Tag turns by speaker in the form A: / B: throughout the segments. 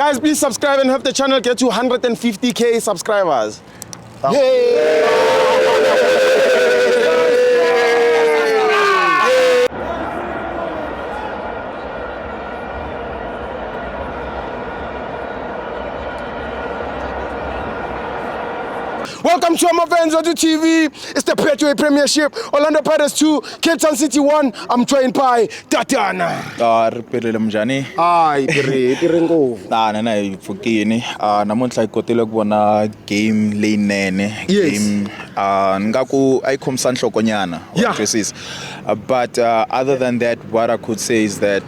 A: Guys, please subscribe and help the channel get to 150k subscribers. Yay! Welcome to FANS Wethu TV. It's the Petway Premiership. Orlando Pirates 2, Cape Town City 1. I'm joined by Tatana.
B: Ripelele mjani?
A: Ay, pire ngovu.
B: Na ifukini. Namuntlha ikotile kubona game leyinene. Game ngaku ayikhomisa nhlokonyana.
A: Yeah.
B: But other than that, what I could say is that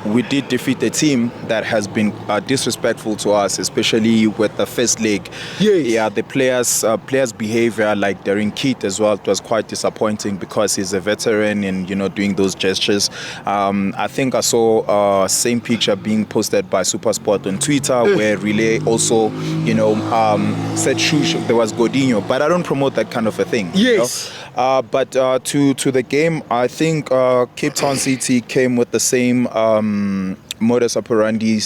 B: we did defeat a team that has been disrespectful to us, especially with the first leg.
A: Yes.
B: Yeah, the players' behavior, like Darren Keat as well, it was quite disappointing because he's a veteran and doing those gestures. I think I saw same picture being posted by SuperSport on Twitter where Relay also said shush, there was Godinho, but I don't promote that kind of a thing.
A: Yes.
B: But to the game, I think Cape Town City came with the same modus operandi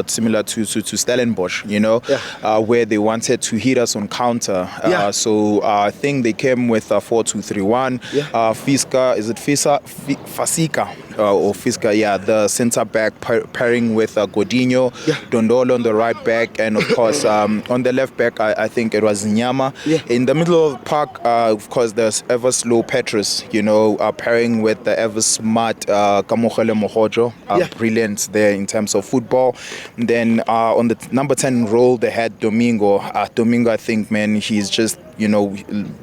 B: similar to Stellenbosch, where they wanted to hit us on counter. So I think they came with 4-2-3-1. Fasika or Fiska, the centre back pairing with Godinho, Dondolo on the right back, and of course on the left back I think it was Nyama. In the middle of the park, of course, there's ever slow Petrus, pairing with the ever smart Kamokhele Mohojo, brilliant there in terms of football. And then on the number 10 role they had Domingo. Domingo, I think, man, he's just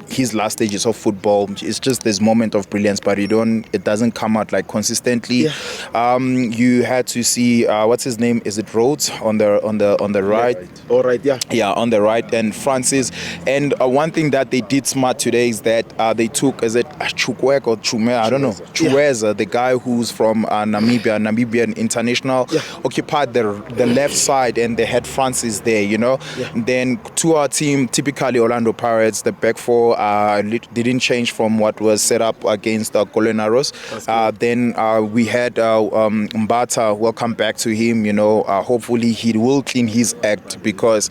B: his last stages of football. It's just this moment of brilliance, but it doesn't come out like consistently. You had to see what's his name? Is it Rhodes on the right?
A: All right,
B: yeah, on the right, and Francis. And one thing that they did smart today is that they took, is it Chukwek or Chume? I don't know. Chuweza, the guy who's from Namibian international, occupied the left side, and they had Francis there. Then to our team, typically Orlando Pirates, the back four didn't change from what was set up against Colonaros. Then we had Mbata. Welcome back to him. Hopefully he will clean his act, because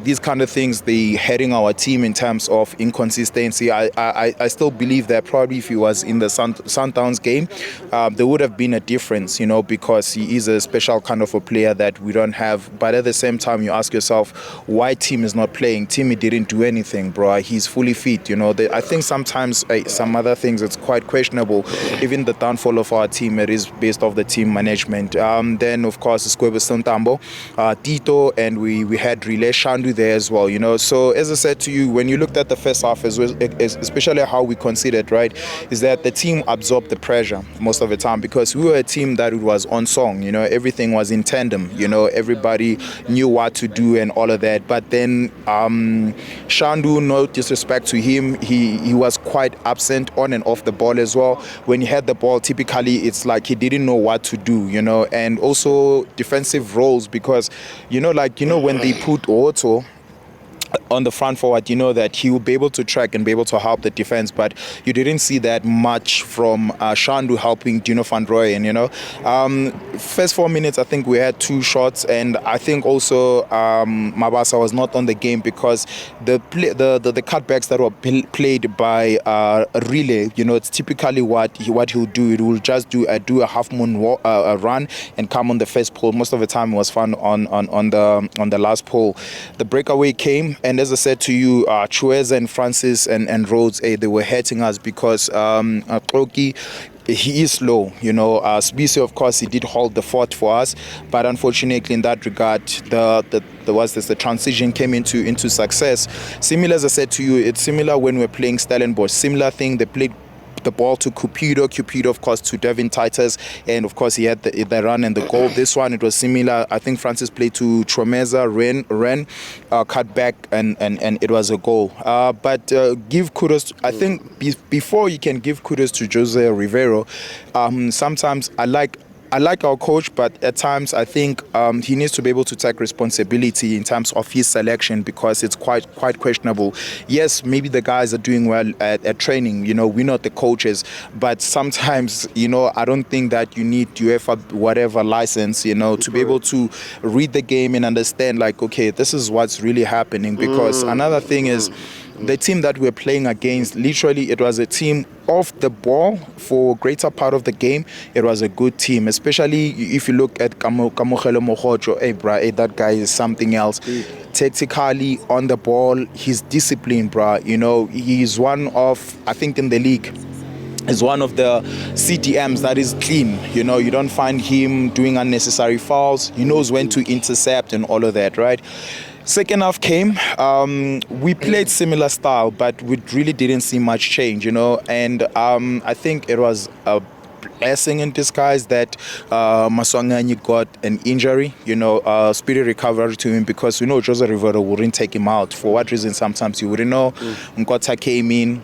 B: these kind of things, they heading our team in terms of inconsistency. I still believe that probably if he was in the Sundowns game, there would have been a difference, because he is a special kind of a player that we don't have. But at the same time, you ask yourself, why Tim is not playing? Timmy didn't do anything, bro. He's fully fit. I think sometimes some other things, it's quite questionable. Even the downfall of our team, it is based off the team management. Then of course Skwebe Sontambo, Tito, and we had Relay Shandu there as well. So as I said to you, when you looked at the first half, as well, especially how we conceded, right, is that the team absorbed the pressure most of the time, because we were a team that was on song. Everything was in tandem. Everybody knew what to do and all of that. But then Shandu, no disrespect to him, he was quite absent on and off the ball as well. When he had the ball, typically it's like he didn't know what to do, and also defensive roles, because when they put Otto on the front forward, that he will be able to track and be able to help the defense, but you didn't see that much from Shandu helping Dino van Rooyen. First 4 minutes, I think we had 2 shots, and I think also Mabasa was not on the game because the cutbacks that were played by Relay, it's typically what he'll do. It will just do a half moon run and come on the first pole. Most of the time it was fun on the last pole. The breakaway came. And as I said to you, Chueza and Francis and Rhodes, they were hurting us because Kloki, he is slow. Sbisi, of course, he did hold the fort for us, but unfortunately in that regard, the transition came into success. Similar, as I said to you, it's similar when we're playing Stellenbosch. Similar thing, they played the ball to Cupido, of course, to Devin Titus, and of course he had the run and the goal. This one, it was similar. I think Francis played to Tromeza, Ren cut back, and it was a goal. But give kudos, I think before you can give kudos to Jose Rivero, sometimes I like I like our coach, but at times I think he needs to be able to take responsibility in terms of his selection, because it's quite questionable. Yes, maybe the guys are doing well at training. We're not the coaches, but sometimes I don't think that you need UEFA whatever license to be able to read the game and understand, like, okay, this is what's really happening. Because another thing is, the team that we're playing against, literally, it was a team off the ball for a greater part of the game. It was a good team, especially if you look at Kamogelo Mogocho. Hey, bruh, hey, that guy is something else. Tactically, on the ball, he's disciplined, bruh. He's one of, I think, in the league, is one of the CDMs that is clean. You don't find him doing unnecessary fouls. He knows when to intercept and all of that, right? Second half came, we played similar style, but we really didn't see much change, and I think it was a blessing in disguise that Maswanganyi got an injury, speedy recovery to him, because Jose Rivera wouldn't take him out. For what reason, sometimes you wouldn't know. Nkota came in.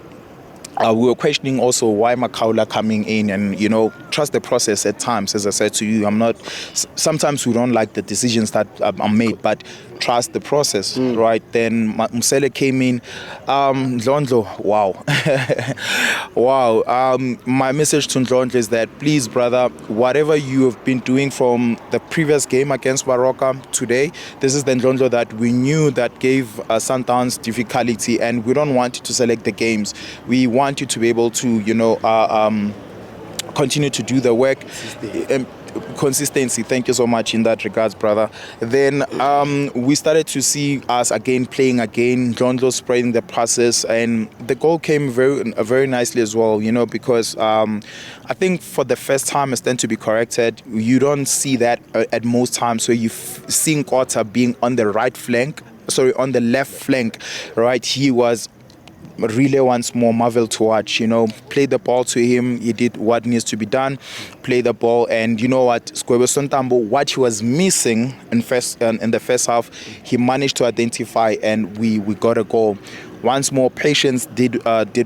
B: We were questioning also why Makaula coming in, and trust the process at times. As I said to you, sometimes we don't like the decisions that are made, but trust the process, right? Then Msele came in. Ndlondlo, wow. Wow. My message to Ndlondlo is that, please, brother, whatever you have been doing from the previous game against Baroka today, this is the Ndlondlo that we knew that gave Sundowns difficulty, and we don't want you to select the games. We want you to be able to, continue to do the work. Consistency. Thank you so much in that regards, brother. Then we started to see us again playing again, Ndlondlo spreading the passes, and the goal came very nicely as well, because I think for the first time, it's then to be corrected, you don't see that at most times. So you've seen Nkota being on the on the left flank, right? He was really once more marvel to watch. Play the ball to him. He did what needs to be done. Play the ball, and you know what, Skwebe Sontambo, what he was missing in the first half, he managed to identify, and we got a goal. Once more, patience did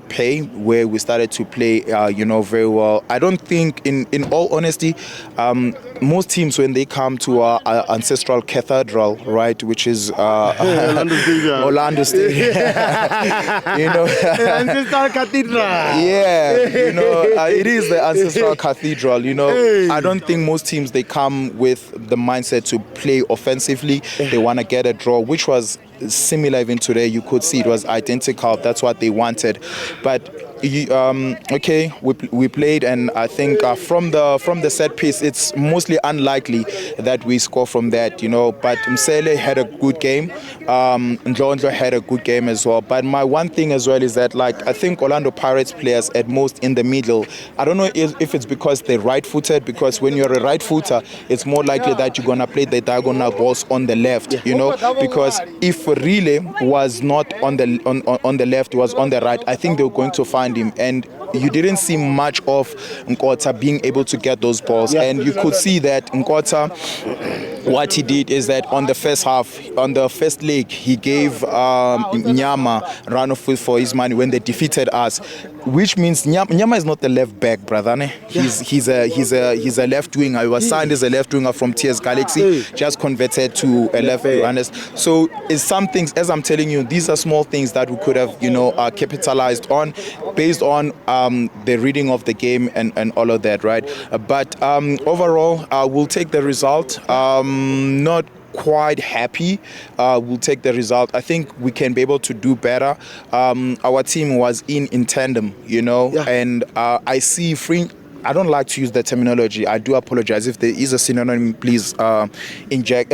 B: pay, where we started to play, very well. I don't think, in all honesty, most teams, when they come to our ancestral cathedral, right, which is Orlando Stadium,
A: Ancestral cathedral.
B: Yeah, it is the ancestral cathedral. I don't think most teams, they come with the mindset to play offensively. They want to get a draw, which was similar even today. You could see it was identical. That's what they wanted. But okay, we played, and I think from the set piece, it's mostly unlikely that we score from that, But Msele had a good game. Ndlondlo had a good game as well. But my one thing as well is that, like, I think Orlando Pirates players at most in the middle, I don't know if it's because they're right-footed, because when you're a right-footer, it's more likely that you're gonna play the diagonal balls on the left, Because if Relay was not on the left, was on the right, I think they were going to find him, and you didn't see much of Nkota being able to get those balls. And you could see that Nkota, what he did is that on the first half, on the first leg, he gave Nyama run off for his money when they defeated us, which means Nyama is not the left back, brother. Ne? He's a left winger. He was signed as a left winger from TS Galaxy, just converted to a left winger. So it's some things, as I'm telling you, these are small things that we could have, capitalized on based on the reading of the game and all of that, right? But overall, we'll take the result. Not quite happy. We'll take the result. I think we can be able to do better. Our team was in tandem, and I see I don't like to use the terminology. I do apologize. If there is a synonym, please interject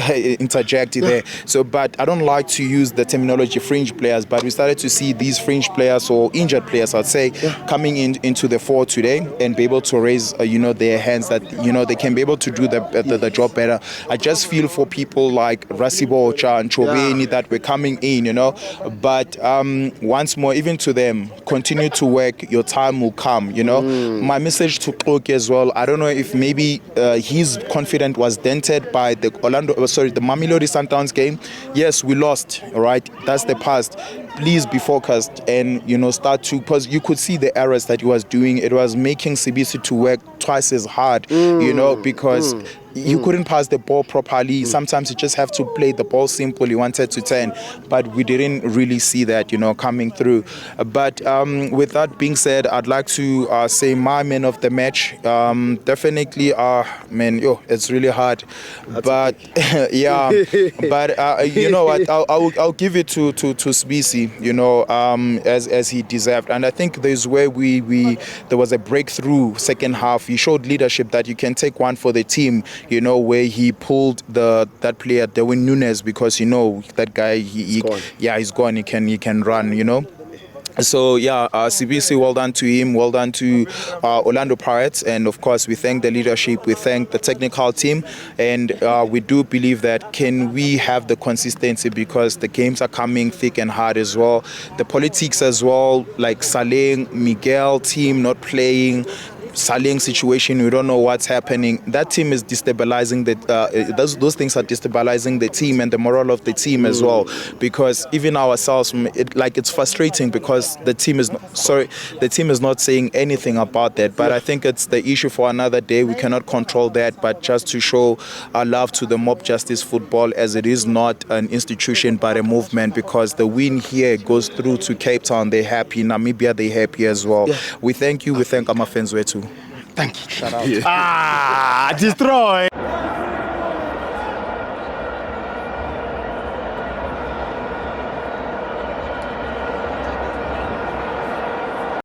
B: there. So, but I don't like to use the terminology fringe players, but we started to see these fringe players, or injured players, I'd say, coming into the fore today and be able to raise, their hands that, they can be able to do the job better. I just feel for people like Rasibo Ocha and Chobeni that were coming in, but once more, even to them, continue to work. Your time will come, My message to Kloke as well, I don't know if maybe his confidence was dented by the Mamelodi Sundowns game. Yes, we lost, all right? That's the past. please be focused and, you know, start to, because you could see the errors that he was doing. It was making Sibisi to work twice as hard, you know, because you couldn't pass the ball properly. Sometimes you just have to play the ball simple. You wanted to turn, but we didn't really see that, you know, coming through. But with that being said, I'd like to say my man of the match. Definitely, man, it's really hard. But yeah, but you know what? I'll give it to Sibisi, you know, as he deserved. And I think there's where there was a breakthrough second half. He showed leadership that you can take one for the team. You know, where he pulled that player, Darwin Nunes, because, you know, that guy, he's gone. He can run, you know. So yeah, CBC, well done to him, well done to Orlando Pirates, and of course we thank the leadership, we thank the technical team, and we do believe that can we have the consistency, because the games are coming thick and hard as well. The politics as well, like Saleng, Miguel team not playing, Saleng situation, we don't know what's happening. That team is destabilizing those things are destabilizing the team and the morale of the team as well, because even ourselves, it's frustrating because the team is not saying anything about that. But I think it's the issue for another day. We cannot control that, but just to show our love to the mob justice football, as it is not an institution but a movement, because the win here goes through to Cape Town. They're happy. Namibia, they're happy as well. Yeah. We thank you. We thank FANS Wethu.
A: Thank you.
B: Shout out.
A: Destroy.